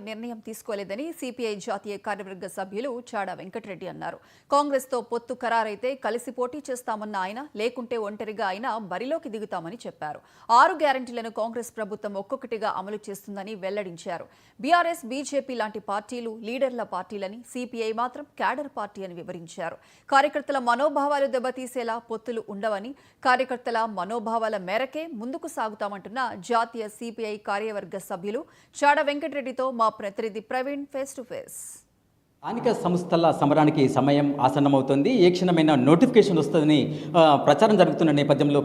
నిర్ణయం తీసుకోలేదని సిపిఐ జాతీయ కార్యవర్గ సభ్యులు చాడా వెంకటరెడ్డి అన్నారు. కాంగ్రెస్ తో పొత్తు ఖరారైతే కలిసి పోటీ చేస్తామన్న ఆయన, లేకుంటే ఒంటరిగా అయినా బరిలోకి దిగుతామని చెప్పారు. 6 గ్యారంటీలను కాంగ్రెస్ ప్రభుత్వం ఒక్కొక్కటిగా అమలు చేస్తుందని వెల్లడించారు. బీఆర్ఎస్, బీజేపీ లాంటి పార్టీలు లీడర్ల పార్టీలని, సిపిఐ మాత్రం క్యాడర్ పార్టీ అని వివరించారు. కార్యకర్తల మనోభావాలు దెబ్బతీసేలా పొత్తులు ఉండవని, కార్యకర్తల మనోభావాల మేరకే ముందుకు సాగుతామంటున్న జాతీయ సిపిఐ కార్యవర్గ సభ్యులు చాడా వెంకటరెడ్డితో మా ప్రతినిధి ప్రవీణ్ ఫేస్ టు ఫేస్. స్థానిక సంస్థల సమరానికి సమయం ఆసన్నమవుతుంది. ఏ క్షణమైన నోటిఫికేషన్ వస్తుందని ప్రచారం జరుగుతున్న నేపథ్యంలో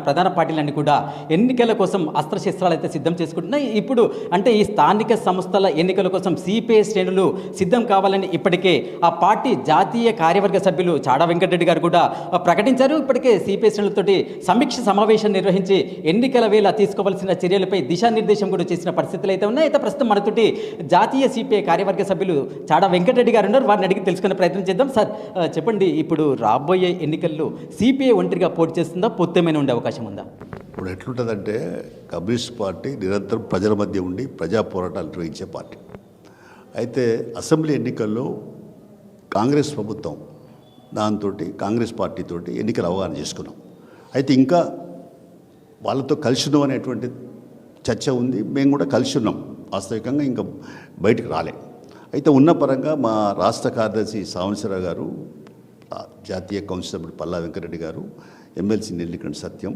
ప్రధాన పార్టీలన్నీ కూడా ఎన్నికల కోసం అస్త్రశస్త్రాలు అయితే సిద్ధం చేసుకుంటున్నాయి. ఇప్పుడు అంటే ఈ స్థానిక సంస్థల ఎన్నికల కోసం సిపిఐ శ్రేణులు సిద్ధం కావాలని ఇప్పటికే ఆ పార్టీ జాతీయ కార్యవర్గ సభ్యులు చాడా వెంకటరెడ్డి గారు కూడా ప్రకటించారు. ఇప్పటికే సిపిఐ శ్రేణులతోటి సమీక్ష సమావేశం నిర్వహించి ఎన్నికల వేళ తీసుకోవాల్సిన చర్యలపై దిశానిర్దేశం కూడా చేసిన పరిస్థితులు అయితే ఉన్నాయి. అయితే ప్రస్తుతం మనతోటి జాతీయ సిపిఐ కార్యవర్గ సభ్యులు చాడా వెంకటరెడ్డి గారు ఉన్నారు. వారిని అడిగి తెలుసుకునే ప్రయత్నం చేద్దాం. సార్ చెప్పండి, ఇప్పుడు రాబోయే ఎన్నికల్లో సిపిఐ ఒంటరిగా పోటీ చేస్తుందా, పొత్తు ఏమైనా ఉండే అవకాశం ఉందా? ఇప్పుడు ఎట్లుంటుందంటే, కమ్యూనిస్ట్ పార్టీ నిరంతరం ప్రజల మధ్య ఉండి ప్రజా పోరాటాలు నిర్వహించే పార్టీ. అయితే అసెంబ్లీ ఎన్నికల్లో కాంగ్రెస్ ప్రభుత్వం దాంతో కాంగ్రెస్ పార్టీతోటి ఎన్నికలు అవగాహన చేసుకున్నాం. అయితే ఇంకా వాళ్ళతో కలిసి ఉన్నాం అనేటువంటి చర్చ ఉంది. మేము కూడా కలిసి ఉన్నాం, వాస్తవికంగా ఇంకా బయటకు రాలే. అయితే ఉన్న పరంగా మా రాష్ట్ర కార్యదర్శి సావనసరావు గారు, జాతీయ కౌన్సిల్ సభ్యుడు పల్లా వెంకటరెడ్డి గారు, ఎమ్మెల్సీ నెల్లికంటి సత్యం,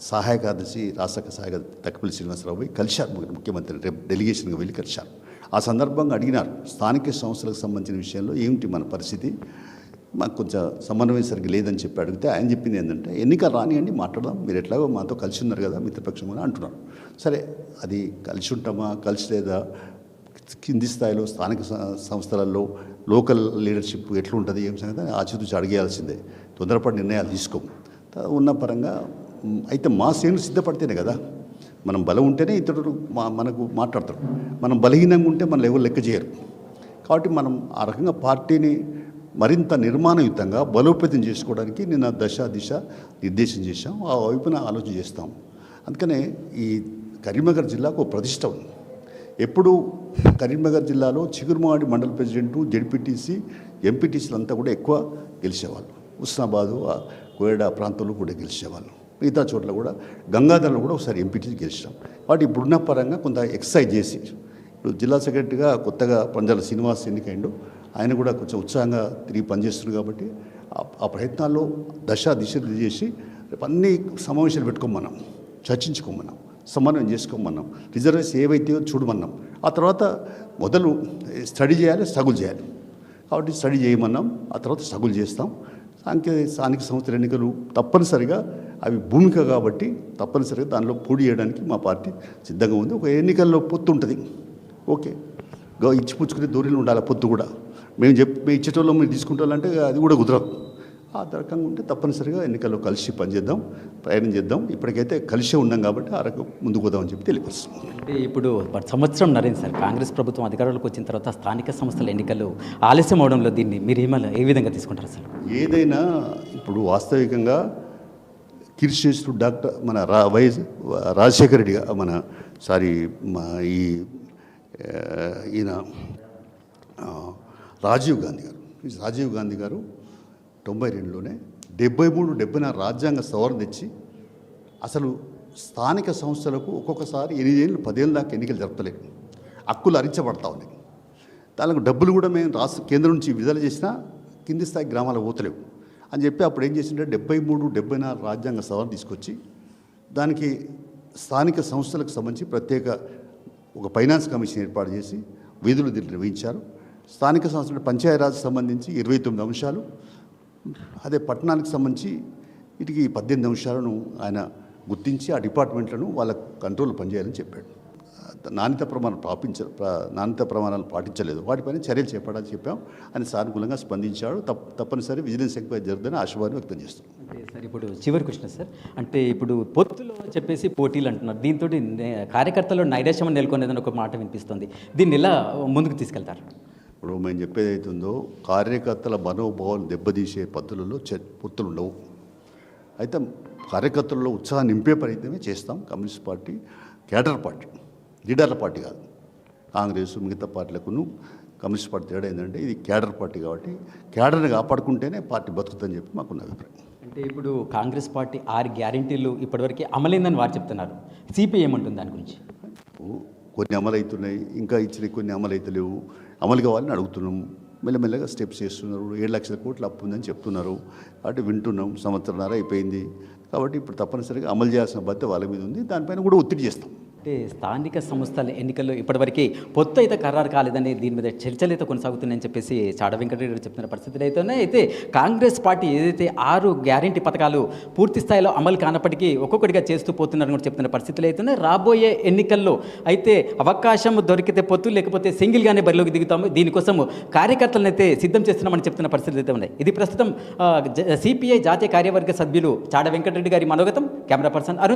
సహాయ కార్యదర్శి రాష్ట్ర సహాయ తక్కపల్లి శ్రీనివాసరావు పోయి కలిశారు. ముఖ్యమంత్రి రేపు డెలిగేషన్గా వెళ్ళి కలిశారు. ఆ సందర్భంగా అడిగినారు, స్థానిక సంస్థలకు సంబంధించిన విషయంలో ఏమిటి మన పరిస్థితి, మాకు కొంచెం సమన్వయం సరిగ్గా లేదని చెప్పి అడిగితే ఆయన చెప్పింది ఏంటంటే, ఎన్నికలు రానియండి, మాట్లాడదాం, మీరు ఎట్లాగో మాతో కలిసి ఉన్నారు కదా మిత్రపక్షం అని అంటున్నారు. సరే, అది కలిసి ఉంటామా కలిసి లేదా, కింది స్థాయిలో స్థానిక సంస్థలలో లోకల్ లీడర్షిప్ ఎట్లుంటుంది, ఏం సంగతి ఆచితూచి అడిగేయాల్సిందే, తొందరపడి నిర్ణయాలు తీసుకోము ఉన్న పరంగా. అయితే మా శ్రేణులు సిద్ధపడితేనే కదా, మనం బలం ఉంటేనే ఇతరులు మనకు మాట్లాడతారు. మనం బలహీనంగా ఉంటే మన ఎవరు లెక్క చేయరు. కాబట్టి మనం ఆ రకంగా పార్టీని మరింత నిర్మాణయుతంగా బలోపేతం చేసుకోవడానికి నిన్న దిశ నిర్దేశం చేశాం. ఆ వైపున ఆలోచన చేస్తాం. అందుకనే ఈ కరీంనగర్ జిల్లాకు ఒక ప్రతిష్ట ఉంది. ఎప్పుడు కరీంనగర్ జిల్లాలో చిగురుమాడి మండల ప్రెసిడెంటు, జెడ్పీటీసీ, ఎంపీటీసీలు అంతా కూడా ఎక్కువ గెలిచేవాళ్ళు. హుస్నాబాదు, కోయడా ప్రాంతంలో కూడా గెలిచేవాళ్ళు. మిగతా చోట్ల కూడా గంగాధరలో కూడా ఒకసారి ఎంపీటీసీ గెలిచాం. వాటి ఇప్పుడున్న పరంగా కొంత ఎక్సర్సైజ్ చేసి, ఇప్పుడు జిల్లా సెక్రటరీగా కొత్తగా పంజాల శ్రీనివాస్ ఎన్నికైండు. ఆయన కూడా కొంచెం ఉత్సాహంగా తిరిగి పనిచేస్తున్నారు. కాబట్టి ఆ ప్రయత్నాల్లో దిశ చేసి రేపు అన్ని సమావేశాలు పెట్టుకోమన్నాం, చర్చించుకోమన్నాం, సమన్వయం చేసుకోమన్నాం, రిజర్వేషన్ ఏవైతే చూడమన్నాం. ఆ తర్వాత మొదలు స్టడీ చేయాలి, స్ట్రగుల్ చేయాలి. కాబట్టి స్టడీ చేయమన్నాం, ఆ తర్వాత స్ట్రగుల్ చేస్తాం. స్థానిక సంస్థల ఎన్నికలు తప్పనిసరిగా అవి భూమిక కాబట్టి తప్పనిసరిగా దానిలో పోటీ చేయడానికి మా పార్టీ సిద్ధంగా ఉంది. ఒక ఎన్నికల్లో పొత్తు ఉంటుంది, ఓకే, ఇచ్చిపుచ్చుకునే ధోరణిలో ఉండాలి పొత్తు కూడా. మేము ఇచ్చేటోళ్ళం మీరు తీసుకుంటారంటే అది కూడా కుదరదు. ఆ రకంగా ఉంటే తప్పనిసరిగా ఎన్నికల్లో కలిసి పనిచేద్దాం, ప్రయాణం చేద్దాం. ఇప్పటికైతే కలిసే ఉన్నాం కాబట్టి ఆ రకం ముందుకు పోదామని చెప్పి తెలియపరుస్తాం. అంటే ఇప్పుడు సంవత్సరం నరేంద్ర సార్ కాంగ్రెస్ ప్రభుత్వం అధికారంలోకి వచ్చిన తర్వాత స్థానిక సంస్థల ఎన్నికలు ఆలస్యం అవడంలో దీన్ని మీరు ఏ విధంగా తీసుకుంటారు సార్? ఏదైనా ఇప్పుడు వాస్తవికంగా కీర్తిశేషుడు డాక్టర్ మన రాజశేఖర రెడ్డి ఈయన రాజీవ్ గాంధీ గారు 92లోనే 73, 74 రాజ్యాంగ సవరణ తెచ్చి అసలు స్థానిక సంస్థలకు ఒక్కొక్కసారి 8 ఏళ్ళు 10 ఏళ్ళ దాకా ఎన్నికలు జరపలేదు. హక్కులు హరించబడతా ఉన్నాయి. దానికి డబ్బులు కూడా మేము కేంద్రం నుంచి విడుదల చేసినా కింది స్థాయి గ్రామాలకు పోతలేవు అని చెప్పి అప్పుడు ఏం చేసింటే 73, 74 రాజ్యాంగ సవరణ తీసుకొచ్చి దానికి స్థానిక సంస్థలకు సంబంధించి ప్రత్యేక ఒక ఫైనాన్స్ కమిషన్ ఏర్పాటు చేసి విధులు నిర్వహించారు. స్థానిక సంస్థల పంచాయతీరాజ్ సంబంధించి 29 అంశాలు, అదే పట్టణానికి సంబంధించి వీటికి 18 అంశాలను ఆయన గుర్తించి ఆ డిపార్ట్మెంట్లను వాళ్ళ కంట్రోల్ పనిచేయాలని చెప్పాడు. నాణ్యత ప్రమాణాలు పాటించలేదు, వాటిపైన చర్యలు చేపట్టాలని చెప్పాం. ఆయన సానుకూలంగా స్పందించాడు. తప్పనిసరి విజిలెన్స్ ఎంక్వైరీ జరుగుతుందని ఆశావాదం వ్యక్తం చేస్తాం. అంటే సార్ ఇప్పుడు చివరి క్వశ్చన్ సార్, అంటే ఇప్పుడు పొత్తులో చెప్పేసి పోటీలు అంటున్నారు, దీంతో కార్యకర్తలు నైరాశ్యం నెలకొనేదని ఒక మాట వినిపిస్తుంది. దీన్ని ఎలా ముందుకు తీసుకెళ్తారు? ఇప్పుడు మేము చెప్పేది అవుతుందో, కార్యకర్తల మనోభావాలు దెబ్బతీసే పద్ధతులలో పొత్తులు ఉండవు. అయితే కార్యకర్తల్లో ఉత్సాహం నింపే ప్రయత్నమే చేస్తాం. కమ్యూనిస్ట్ పార్టీ క్యాడర్ పార్టీ, లీడర్ల పార్టీ కాదు. కాంగ్రెస్ మిగతా పార్టీలకును కమ్యూనిస్ట్ పార్టీ తేడా ఏంటంటే ఇది క్యాడర్ పార్టీ కాబట్టి క్యాడర్ని కాపాడుకుంటేనే పార్టీ బతుకుతుందని చెప్పి మాకున్న అభిప్రాయం. అంటే ఇప్పుడు కాంగ్రెస్ పార్టీ 6 గ్యారెంటీలు ఇప్పటివరకు అమలైందని వారు చెప్తున్నారు. సిపిఐ ఏమంటుంది దాని గురించి? కొన్ని అమలు అవుతున్నాయి, ఇంకా ఇచ్చిన కొన్ని అమలు అవుతలేవు. అమలు కావాలని అడుగుతున్నాం. మెల్లమెల్లగా స్టెప్స్ చేస్తున్నారు. 7 లక్షల కోట్ల అప్పు ఉందని చెప్తున్నారు. కాబట్టి వింటున్నాం. సంవత్సరంన్నర అయిపోయింది. కాబట్టి ఇప్పుడు తప్పనిసరిగా అమలు చేయాల్సిన బాధ్యత వాళ్ళ మీద ఉంది. దానిపైన కూడా ఒత్తిడి చేస్తాం. అంటే స్థానిక సంస్థల ఎన్నికల్లో ఇప్పటివరకు పొత్తు అయితే ఖరారు కాలేదని దీని మీద చర్చలు అయితే కొనసాగుతున్నాయని చెప్పేసి చాడ వెంకటరెడ్డి గారు చెప్తున్న పరిస్థితులు అయితే ఉన్నాయి. అయితే కాంగ్రెస్ పార్టీ ఏదైతే 6 గ్యారెంటీ పథకాలు పూర్తి స్థాయిలో అమలు కానప్పటికీ ఒక్కొక్కటిగా చేస్తూ పోతున్నారని కూడా చెప్తున్న పరిస్థితులు అయితే ఉన్నాయి. రాబోయే ఎన్నికల్లో అయితే అవకాశం దొరికితే పొత్తు, లేకపోతే సింగిల్గానే బరిలోకి దిగుతాము, దీనికోసం కార్యకర్తలను అయితే సిద్ధం చేస్తున్నామని చెప్తున్న పరిస్థితులు అయితే ఉన్నాయి. ఇది ప్రస్తుతం సిపిఐ జాతీయ కార్యవర్గ సభ్యులు చాడ వెంకటరెడ్డి గారి మనోగతం. Camera person Arun.